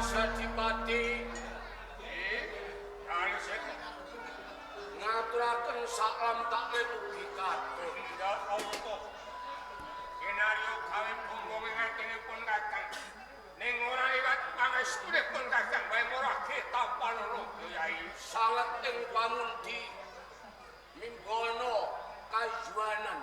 Mas Adipati. Ngaturaken salam taklih ugi katut. Ya Allah. Kenario gawe bumbung ngatenipun Kakang. Ning ora liwat pangestunipun Kakang wae murage tampan lho Yai. Sanget ing pamundi minggono kajuanan.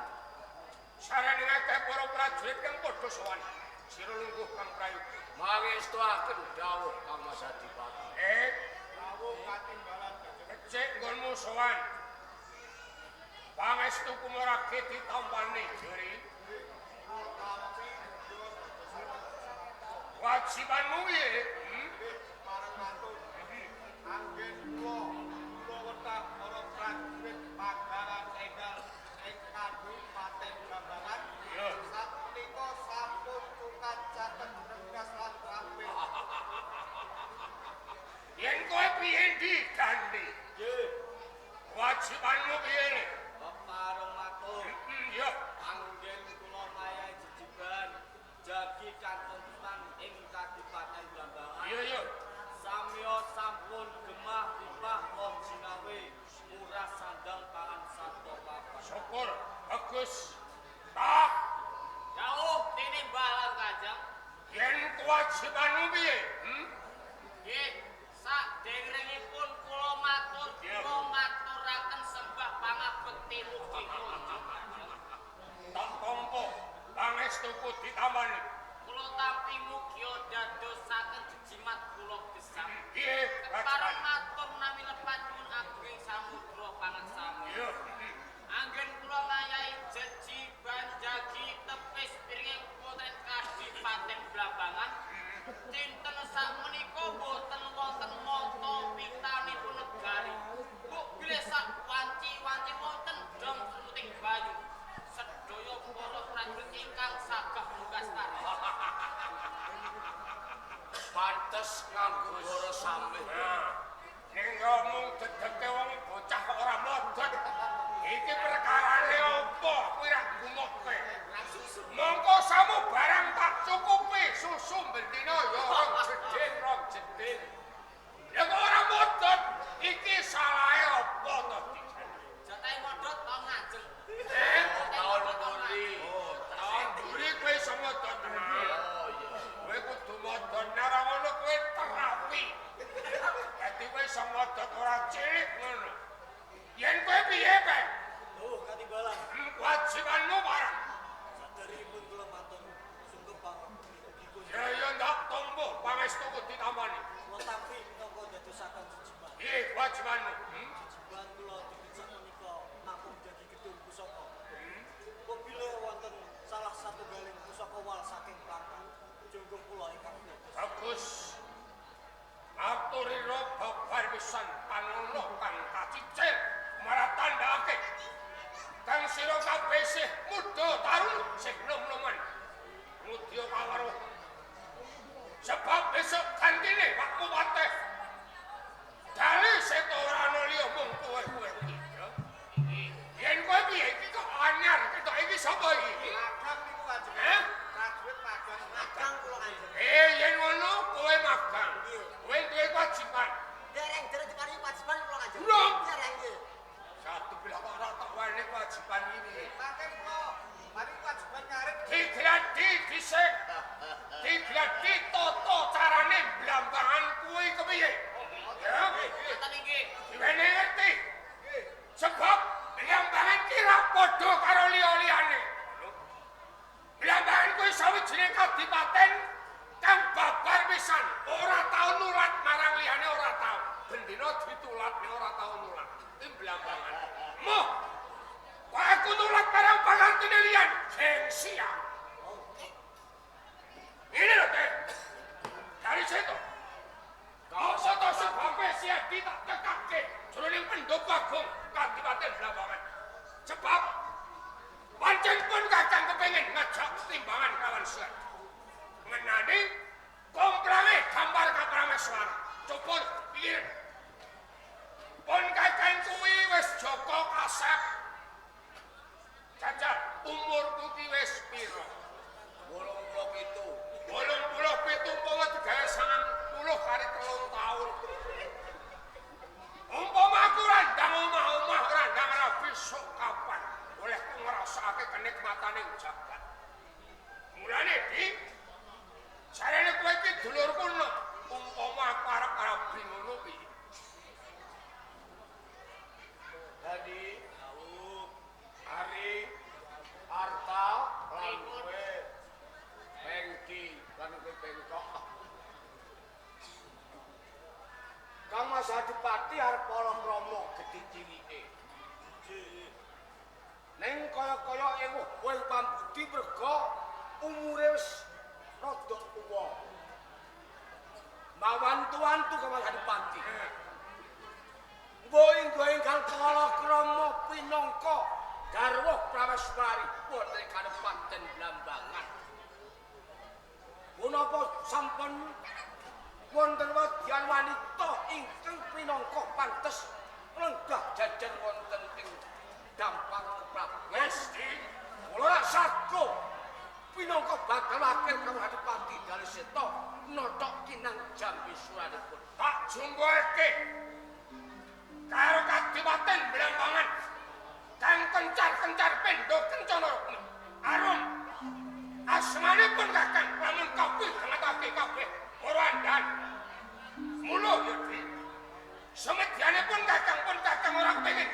Sarane akeh para prajurit kang padha sowan. Sira lungguh Kang Prayoga. Mangestuaken dawuh Kang Mas Adipati. Dawuh katinggalan cek nggonmu sowan. Pangestu kumurage ditampani jeri. Wajibanmu piye? Parang matur. Anggen kula wetah para prajurit padaran enggal ing Kabupaten Blambangan. Yo. Sapunika sampun tukacaken regas lan rampil. Yen kowe piye ndi Gandhi? Nggih, Wajibanmu piye? parang matur. Yo. Anggen kula mayahi jejiban jagi kantongan ing Kabupaten Blambangan. Yo. Samya sampun gemah limpah woh jinawe murah sandang pangan sato papan. Syukur bagus. Tak Jauh tinimbalan Kanjeng. yen kewajibanmu piye? Nggih, sadèrèngipun kula matur kula ngaturaken sembah pangabekti mugi kunjung. Tak tampa pangestuku ditamani. Kula tampi mugi dadosaken jejimat kula gesang. Piye Kepareng wajiban? matur nami lepat nyuwun ageng samudra pangeksami. Yo. Anggen kula ngayahi jejiban jagi tepis piringing Kabupaten Kadipaten Blambangan. Dinten sakmenika boten wonten mata pitanipun negari. Mbok bilih sak wanci-wanci wonten dom semuting bayu. Sedaya para prajurit ingkang sagah nugas kari. Pantes nganggo boro sameh. Ning ngomong dedeke wong bocah kok ora modot. Iki perkarane apa? Kuwi ra gumokke. Mongko samu barang tak cukupi susu bendina ya rong jedin. Ya kok ora modot. Iki salahe apa to Dijan? Jatahe modot tau ngajeng. Taun pundi? Tahun buri kowe iso modot tenan. Kowe kudu modot ora ngono kowe terapi. Dadi kowe iso modot ora cilik ngono. Yen kowe piye, Pak? Oh, katimbalan. Wajibanmu barang. Saderipun kula matur sungguh pangabekti. Ya ndak tombo pangestuku ditamani. Kula tampi minangka dadosaken jejiban. Piye wajibanmu? Jejiban kula dipicak menika namung dadi gedung pusaka. Apabila wonten salah satunggaling pusaka wal saking Plangka, jonggo kula ingkang dados. Bagus. Aturira babar pisan panono kang kacicil maratandhake. Kang sira kabeh isih muda tarun sing nom-noman. Mudya kaweruh. Sebab besok gantine Pak Bupati. Dali seto ora ana liya mung kowe iki. Yen kowe piye iki kok anyar ketok iki sapa iki? Magang niku Kanjeng. Hah? Prajurit magang kula Kanjeng. Yen ngono kowe magang. Kowe duwe kewajiban. Dereng dipari wajiban kula Kanjeng. Urung. Dereng nggih. Satu bilang kok ora tak wani kewajiban ini. Paten kula mari wajiban ngarit. Digladi dhisik. Digladi toto carane Blambangan kuwi kepiye? Ya, Ngoten nggih. diwene ngerti. Sebab Blambangan kira padha karo liya-liyane. Blambangan kuwi sawijining kadipaten kang babar pisan, ora tau nulat marang liyane ora tau. Bendina ditulat ning ora tau nulat. Iki Blambangan. Moh. Kok aku nulat marang pangantine liyan? Gengsi ya. Ini loh, Teh. Dari situ. Kau soto sebabnya siap kita tekake. Jroning pendopo agung Kadipaten Blambangan. Sebab pancen pun Kakang kepengin ngajak timbangan kawan silat. Ngenani komprange gambar Kaprameswara. Coba pikir. Pun Kakang kuwi wis Joko Kasep. Cacat umurku ki wis pira? 87. 87 pomo digawe 90 Adipati arep Palakrama gedhe cilike. Ning kaya-kaya ewu kowe pambudi merga umure wis rada tuwa. Mawantu-wantu Mas Adipati. Mbok inggal Palakrama pinangka garwa Prameswari wonten Kabupaten Blambangan. Punapa sampun wonten wadyan wanita ingkang pinangka pantes lenggah jajan wonten ing Dampang Prabes. Kula saku pinangka bakal wakil Kang Adipati Daliseta notok kinang jambisuranipun. Tak jumbuhake karo Kadipaten Blambangan kang kencar-kencar pendho kencana arum asmanipun Kakang lamun kabeh ngatake kabeh ora andan mulo ya Dri semedyanipun Kakang pun Kakang ora pengin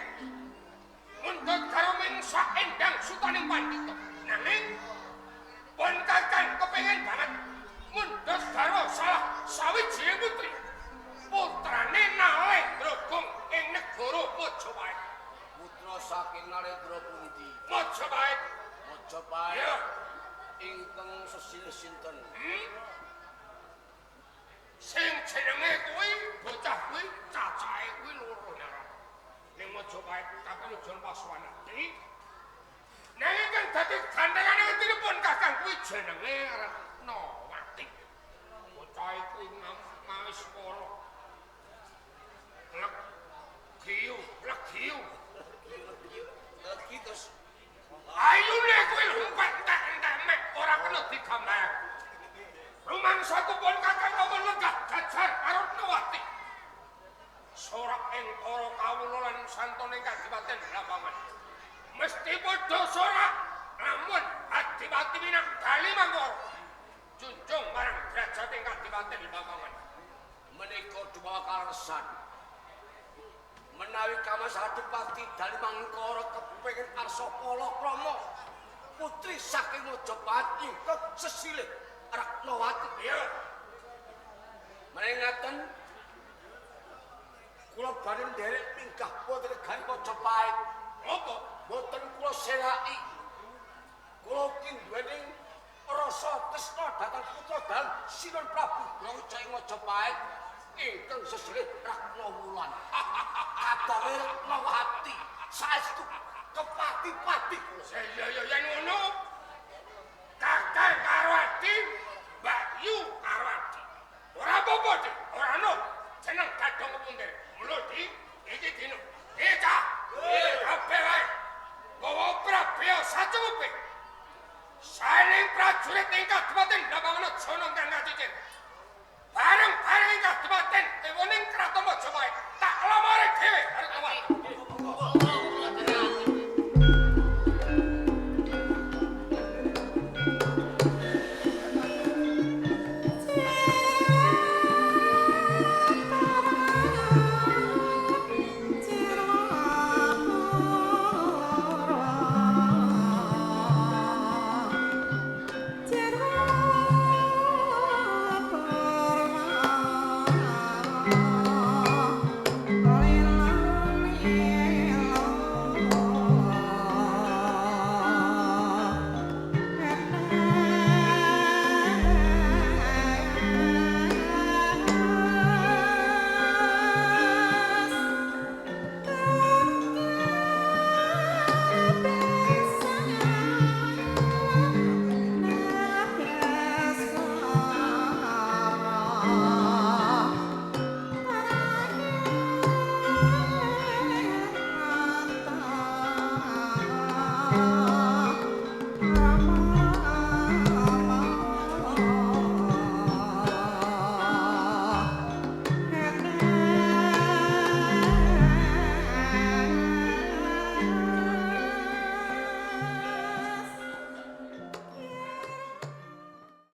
mundhut karo mingsa endang sutaning pandhita nanging pun Kakang kepengin banget mundhut karo salah sawijining putri putrane Nalendra ing negara Majapahit. Putra saking Nalendra pundi? Majapahit. Majapahit. Ya. Ingkang sesilih sinten? Sing jenenge kuwi bocah kuwi cacahe kuwi loro nara. Ning Majapahit Kakang Jon Paswana. Nanging kang dadi gandengane wetinipun Kakang kuwi jenenge Retnawati. Bocah kuwi ngawis para. Legiu. Lagi terus Ayune kuwi entek-entek ora kena digambar. Rumangsaku pun Kakang kawula lenggah jajar karo Retnawati. Sorak ing para kawula lan santune Kadipaten Blambangan. Mesti padha sorak namun Adipati Minanggali mangkara. Junjung marang derajate Kadipaten Blambangan. menika dua kalesan. Menawi Kamas Adipati Dali Mangkara kepengin arsa Palakrama putri saking Majapahit ingkang sesilih Retnawati. Iya. Menengaten kula badhe nderek minggah wonten negari Majapahit. Apa? Boten kula selaki. Kula ki duweni rasa tresna dhateng putra dan Sinon Prabu Brawijaya Majapahit ingkang sesilih Ratnawulan. Kadange Retnawati saestu kepati-pati kula. Ya yen ngono. Kakang karo Adi, Mbak Yu karo Adi. Ora apa-apa, Dik. Ora ono. Jeneng kadang kepuntir. Mula, Dik, iki dino. Cak. Kabeh wae. Bawa Prabya sacukupe. Saling prajurit ing Kadipaten Blambangan Jono kang ngajicen.